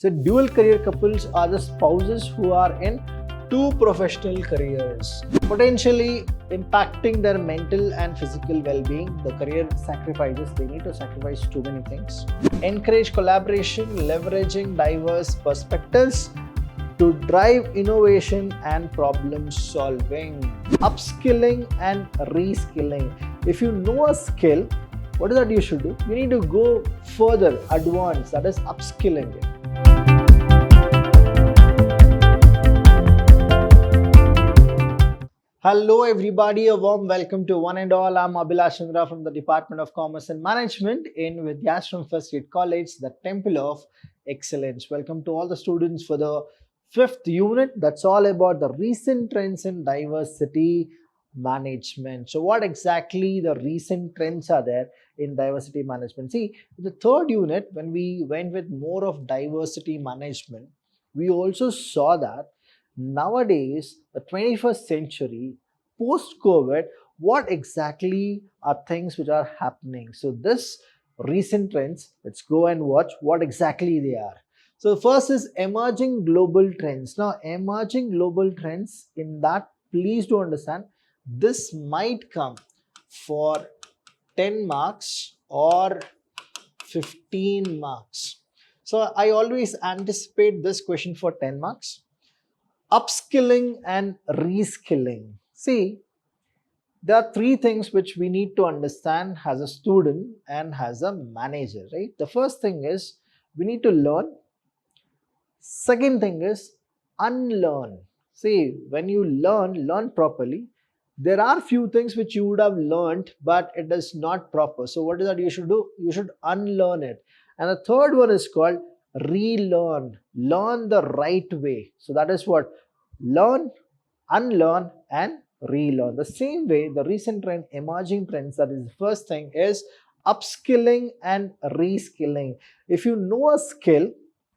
So dual career couples are the spouses who are in two professional careers, potentially impacting their mental and physical well-being. The career sacrifices, they need to sacrifice too many things. Encourage collaboration, leveraging diverse perspectives to drive innovation and problem solving. Upskilling and reskilling. If you know a skill, what is that you should do? You need to go further, advance, that is upskilling it. Hello everybody, a warm welcome to one and all. I'm Abhilashandra from the Department of Commerce and Management in Vidhyaashram First Aid College, the Temple of Excellence. Welcome to all the students for the 5th unit. That's all about the recent trends in diversity management. So what exactly the recent trends are there in diversity management? See, the 3rd unit, when we went with more of diversity management, we also saw that nowadays, the 21st century, post-COVID, what exactly are things which are happening? So this recent trends, let's go and watch what exactly they are. So first is emerging global trends. Now, emerging global trends, in that, please do understand, this might come for 10 marks or 15 marks. So I always anticipate this question for 10 marks. Upskilling and reskilling. See, there are 3 things which we need to understand as a student and as a manager, right? The first thing is we need to learn. Second thing is unlearn. See, when you learn properly, there are few things which you would have learned, but it is not proper. So what is that you should do? You should unlearn it. And the third one is called relearn. Learn the right way. So that is what? Learn, unlearn and relearn. The same way, the recent trend, emerging trends, that is the first thing is upskilling and reskilling. If you know a skill,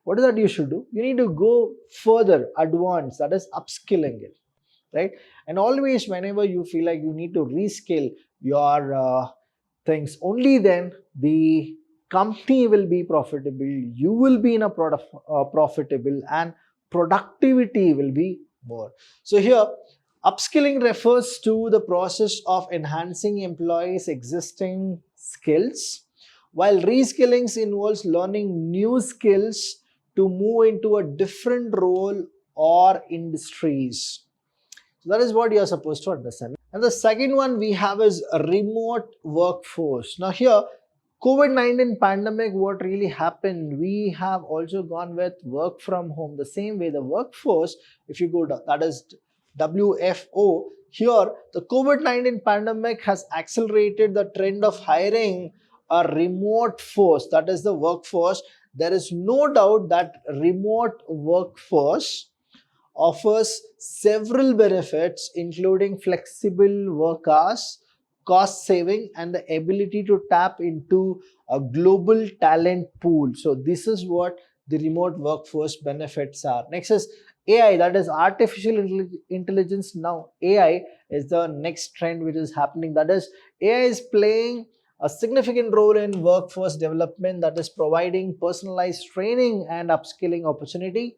what is that you should do? You need to go further, advance, that is upskilling it, right? And always whenever you feel like you need to reskill your things, only then the company will be profitable, you will be in a profitable, and productivity will be more. So here, upskilling refers to the process of enhancing employees' existing skills, while reskilling involves learning new skills to move into a different role or industries. So that is what you are supposed to understand. And the second one we have is a remote workforce. Now here, COVID-19 pandemic, what really happened, we have also gone with work from home. The same way, the workforce, if you go to, that is WFO, here the COVID-19 pandemic has accelerated the trend of hiring a remote force, that is the workforce. There is no doubt that remote workforce offers several benefits, including flexible work hours, cost saving, and the ability to tap into a global talent pool. So this is what the remote workforce benefits are. Next is AI, that is artificial intelligence. Now AI is the next trend which is happening. That is, AI is playing a significant role in workforce development, that is providing personalized training and upskilling opportunity,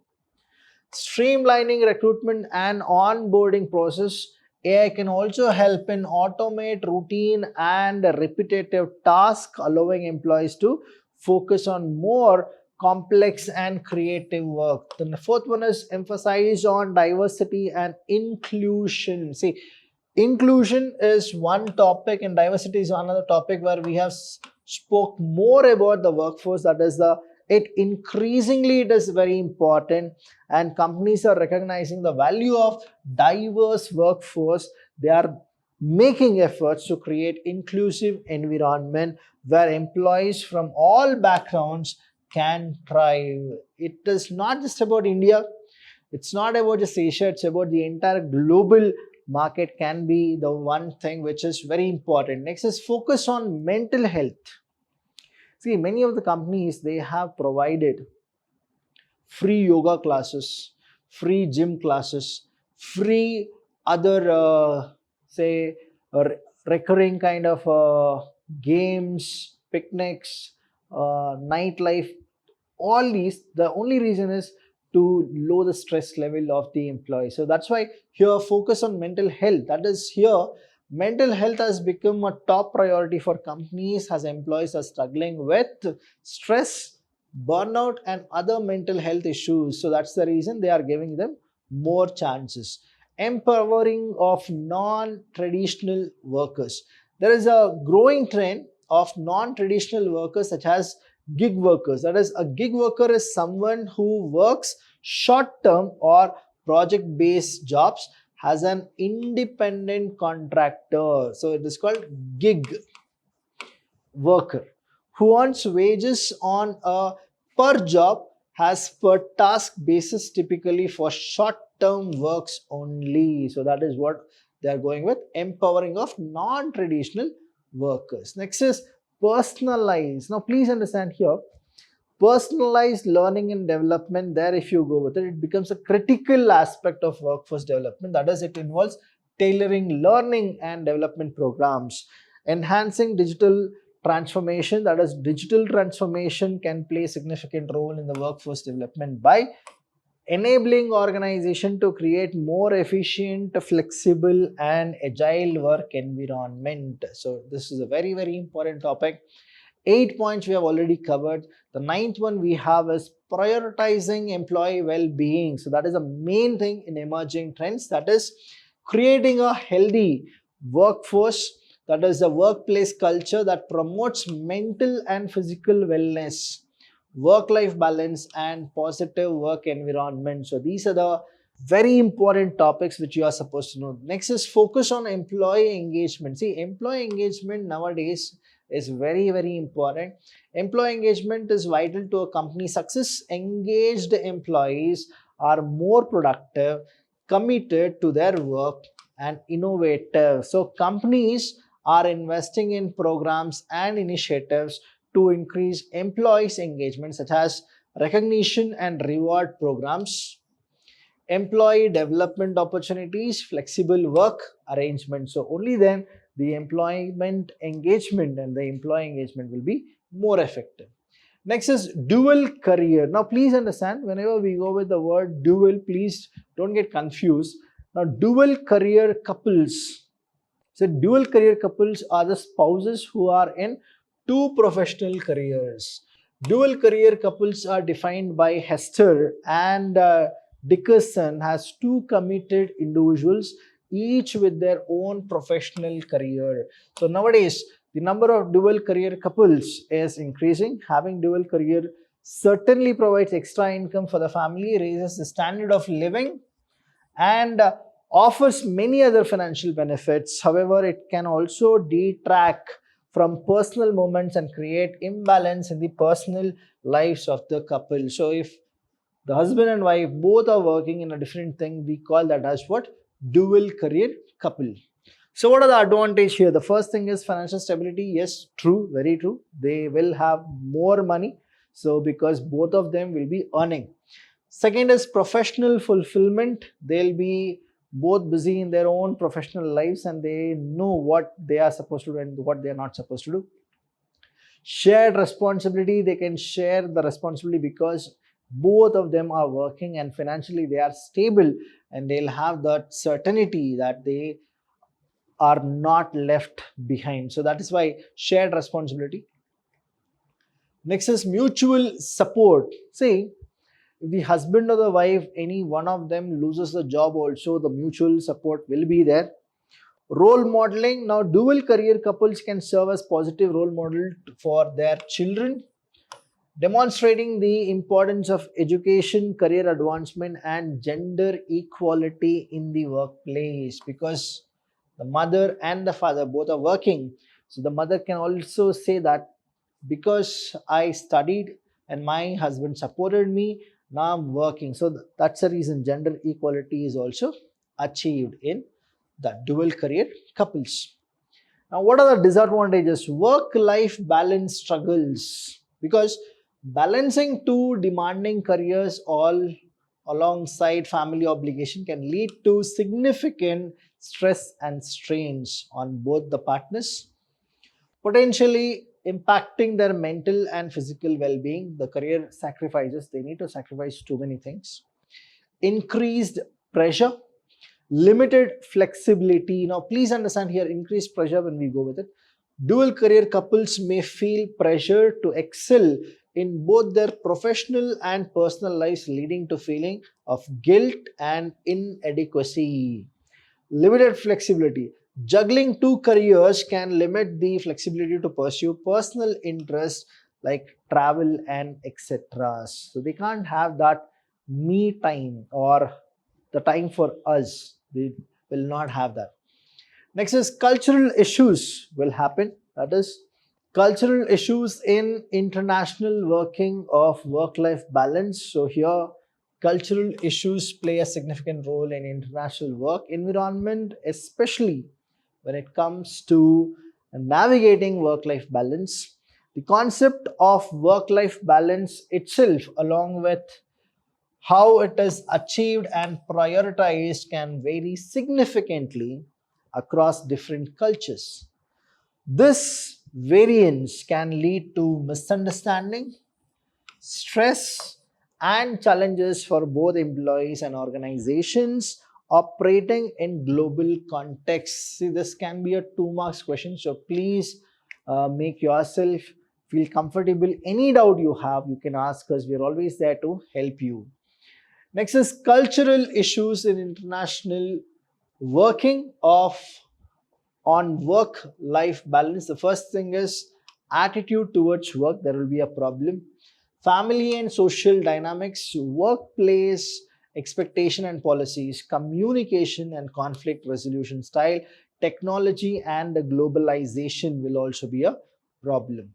streamlining recruitment and onboarding process. AI can also help in automate routine and repetitive tasks, allowing employees to focus on more complex and creative work. Then the fourth one is emphasize on diversity and inclusion. See, inclusion is one topic and diversity is another topic where we have spoke more about the workforce. That is it is very important, and companies are recognizing the value of diverse workforce. They are making efforts to create inclusive environment where employees from all backgrounds can thrive. It is not just about India, it's not about just Asia, it's about the entire global market can be the one thing which is very important. Next is focus on mental health. See, many of the companies, they have provided free yoga classes, free gym classes, free other recurring kind of games, picnics, nightlife all these, the only reason is to lower the stress level of the employee. So that's why here focus on mental health. That is, here mental health has become a top priority for companies as employees are struggling with stress, burnout and other mental health issues. So that's the reason they are giving them more chances. Empowering of non-traditional workers. There is a growing trend of non-traditional workers such as gig workers. That is, a gig worker is someone who works short-term or project-based jobs as an independent contractor. So it is called gig worker, who earns wages on a per job as per task basis, typically for short-term works only. So that is what they are going with, empowering of non-traditional workers. Next is personalized. Now please understand here, personalized learning and development, there if you go with it, it becomes a critical aspect of workforce development. That is, it involves tailoring learning and development programs, enhancing digital transformation. That is, digital transformation can play a significant role in the workforce development by enabling organization to create more efficient, flexible and agile work environment. So this is a very, very important topic. 8 points we have already covered. The ninth one we have is prioritizing employee well-being. So that is a main thing in emerging trends. That is creating a healthy workforce. That is a workplace culture that promotes mental and physical wellness, work-life balance and positive work environment. So these are the very important topics which you are supposed to know. Next is focus on employee engagement. See, employee engagement nowadays is very, very important. Employee engagement is vital to a company's success. Engaged employees are more productive, committed to their work and innovative. So companies are investing in programs and initiatives to increase employees' engagement, such as recognition and reward programs, employee development opportunities, flexible work arrangements. So only then the employment engagement and the employee engagement will be more effective. Next is dual career. Now please understand, whenever we go with the word dual, please don't get confused. Now dual career couples. So dual career couples are the spouses who are in two professional careers. Dual career couples are defined by Hester and Dickerson as two committed individuals, each with their own professional career. So nowadays, the number of dual career couples is increasing. Having dual career certainly provides extra income for the family, raises the standard of living, and offers many other financial benefits. However, it can also detract from personal moments and create imbalance in the personal lives of the couple. So if the husband and wife both are working in a different thing, we call that as what? Dual career couple. So what are the advantage here? The first thing is financial stability. Yes, true, very true. They will have more money. So because both of them will be earning. Second is professional fulfillment. They'll be both busy in their own professional lives and they know what they are supposed to do and what they are not supposed to do. Shared responsibility. They can share the responsibility because both of them are working and financially they are stable, and they'll have that certainty that they are not left behind. So that is why shared responsibility. Next is mutual support. See, if the husband or the wife, any one of them loses the job also, the mutual support will be there. Role modeling. Now dual career couples can serve as positive role model for their children, demonstrating the importance of education, career advancement and gender equality in the workplace, because the mother and the father both are working. So the mother can also say that because I studied and my husband supported me, now I'm working. So that's the reason gender equality is also achieved in the dual career couples. Now what are the disadvantages? Work-life balance struggles, because balancing two demanding careers all alongside family obligation can lead to significant stress and strains on both the partners, potentially impacting their mental and physical well-being. The career sacrifices, they need to sacrifice too many things. Increased pressure, limited flexibility. Now please understand here, increased pressure when we go with it. Dual career couples may feel pressure to excel in both their professional and personal lives, leading to feeling of guilt and inadequacy. Limited flexibility. Juggling two careers can limit the flexibility to pursue personal interests like travel and etc. So they can't have that me time or the time for us. They will not have that. Next is cultural issues will happen. That is cultural issues in international working of work-life balance. So here cultural issues play a significant role in international work environment, especially when it comes to navigating work-life balance. The concept of work-life balance itself, along with how it is achieved and prioritized, can vary significantly across different cultures. This variance can lead to misunderstanding, stress, and challenges for both employees and organizations operating in global contexts. See, this can be a 2 marks question, so please make yourself feel comfortable. Any doubt you have, you can ask us. We're always there to help you. Next is cultural issues in international working of on work-life balance. The first thing is attitude towards work. There will be a problem. Family and social dynamics, workplace expectation and policies, communication and conflict resolution style, technology and globalization will also be a problem.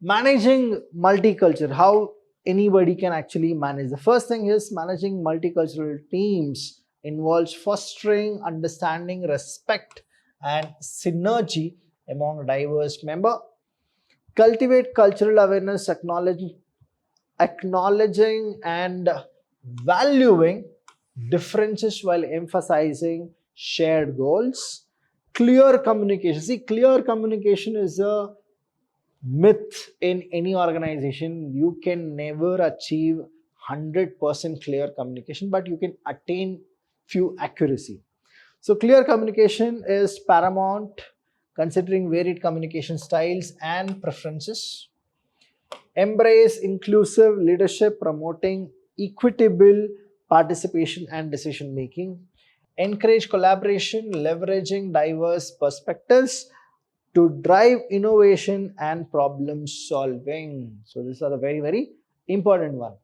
Managing multicultural, how anybody can actually manage. The first thing is managing multicultural teams involves fostering understanding, respect, and synergy among diverse members. Cultivate cultural awareness, acknowledging and valuing differences while emphasizing shared goals. Clear communication. See, clear communication is a myth in any organization. You can never achieve 100% clear communication, but you can attain few accuracy. So clear communication is paramount, considering varied communication styles and preferences. Embrace inclusive leadership, promoting equitable participation and decision making. Encourage collaboration, leveraging diverse perspectives to drive innovation and problem solving. So these are the very, very important one.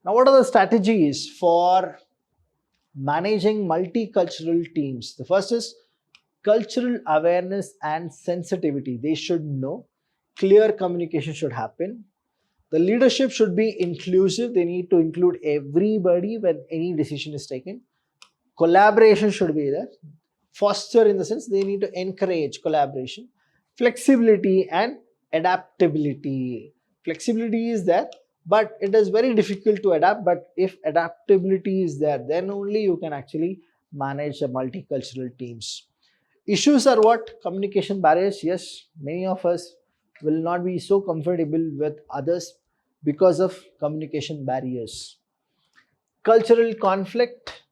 Now, what are the strategies for managing multicultural teams? The first is cultural awareness and sensitivity. They should know. Clear communication should happen. The leadership should be inclusive. They need to include everybody when any decision is taken. Collaboration should be there. Foster, in the sense they need to encourage collaboration. Flexibility and adaptability. Flexibility is there, but it is very difficult to adapt. But if adaptability is there, then only you can actually manage the multicultural teams. Issues are what? Communication barriers. Yes, many of us will not be so comfortable with others because of communication barriers. Cultural conflict,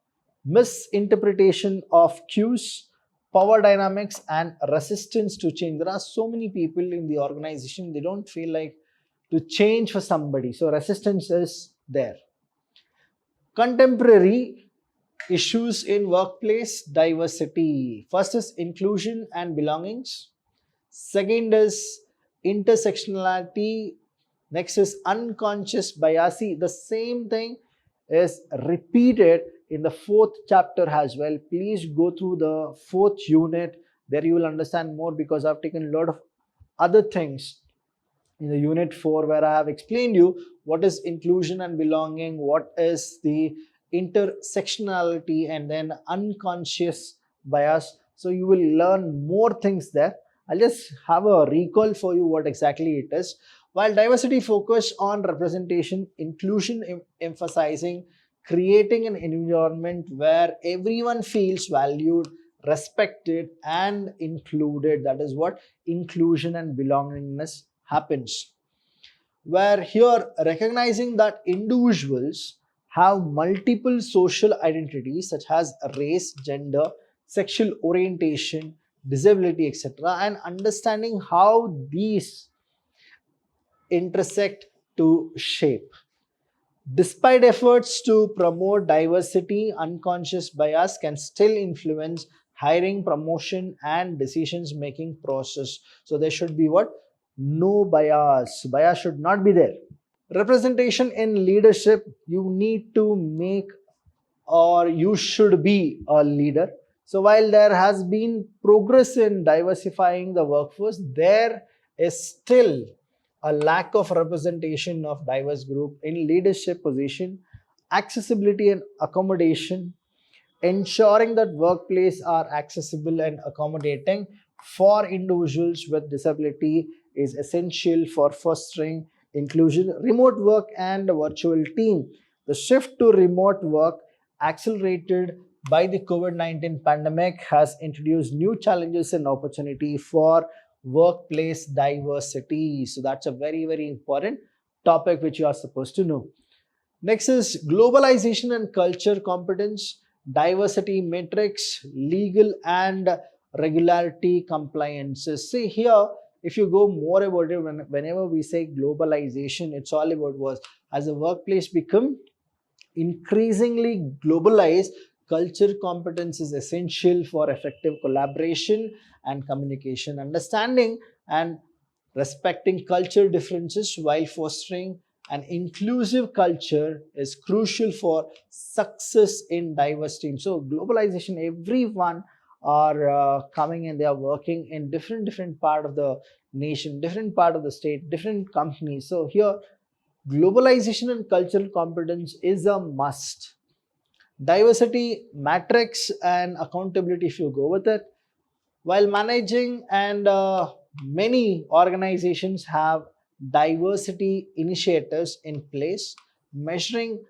misinterpretation of cues, power dynamics, and resistance to change. There are so many people in the organization, they don't feel like to change for somebody. So resistance is there. Contemporary issues in workplace diversity. First is inclusion and belongings. Second is intersectionality. Next is unconscious bias. The same thing is repeated in the 4th chapter as well. Please go through the 4th unit. There you will understand more, because I've taken a lot of other things in the unit 4 where I have explained you what is inclusion and belonging, what is the intersectionality, and then unconscious bias. So you will learn more things there. I'll just have a recall for you what exactly it is. While diversity focus on representation, inclusion emphasizing creating an environment where everyone feels valued, respected and included. That is what inclusion and belongingness happens. Where here recognizing that individuals have multiple social identities such as race, gender, sexual orientation, disability, etc., and understanding how these intersect to shape. Despite efforts to promote diversity, unconscious bias can still influence hiring, promotion, and decisions making process. So there should be what? No bias. Bias should not be there. Representation in leadership, you need to make, or you should be a leader. So while there has been progress in diversifying the workforce, there is still a lack of representation of diverse group in leadership position. Accessibility and accommodation, ensuring that workplaces are accessible and accommodating for individuals with disability is essential for fostering inclusion. Remote work and virtual team, the shift to remote work accelerated by the COVID-19 pandemic has introduced new challenges and opportunity for workplace diversity. So that's a very, very important topic which you are supposed to know. Next is globalization and culture competence, diversity matrix, legal and regularity compliances. See here, if you go more about it, whenever we say globalization, it's all about what? As a workplace become increasingly globalized, culture competence is essential for effective collaboration and communication. Understanding and respecting culture differences while fostering an inclusive culture is crucial for success in diverse teams. So globalization, everyone are coming and they are working in different part of the nation, different part of the state, different companies. So here globalization and cultural competence is a must. Diversity matrix and accountability, if you go with it, while managing and many organizations have diversity initiatives in place, measuring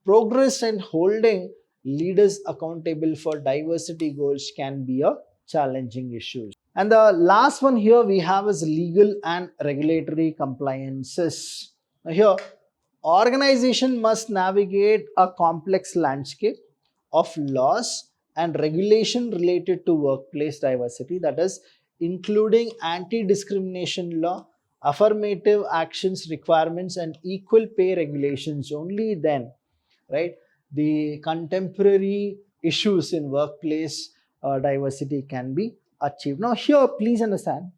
progress and holding leaders accountable for diversity goals can be a challenging issue. And the last one here we have is legal and regulatory compliances. Now here, organization must navigate a complex landscape of laws and regulation related to workplace diversity, that is including anti-discrimination law, affirmative actions requirements, and equal pay regulations. Only then, right, the contemporary issues in workplace diversity can be achieved. Now here, please understand,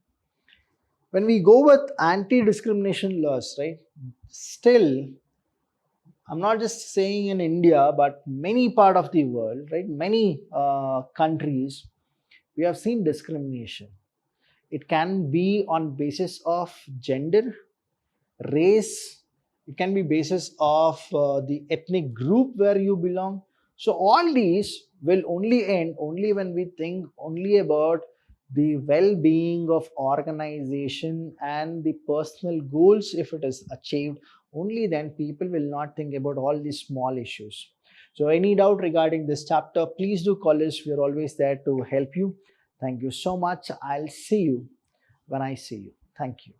when we go with anti-discrimination laws, right, still I'm not just saying in India, but many part of the world, right? Many countries, we have seen discrimination. It can be on basis of gender, race. It can be basis of the ethnic group where you belong. So all these will only end only when we think only about the well-being of organization and the personal goals. If it is achieved, only then people will not think about all these small issues. So any doubt regarding this chapter, please do call us. We are always there to help you. Thank you so much. I'll see you when I see you. Thank you.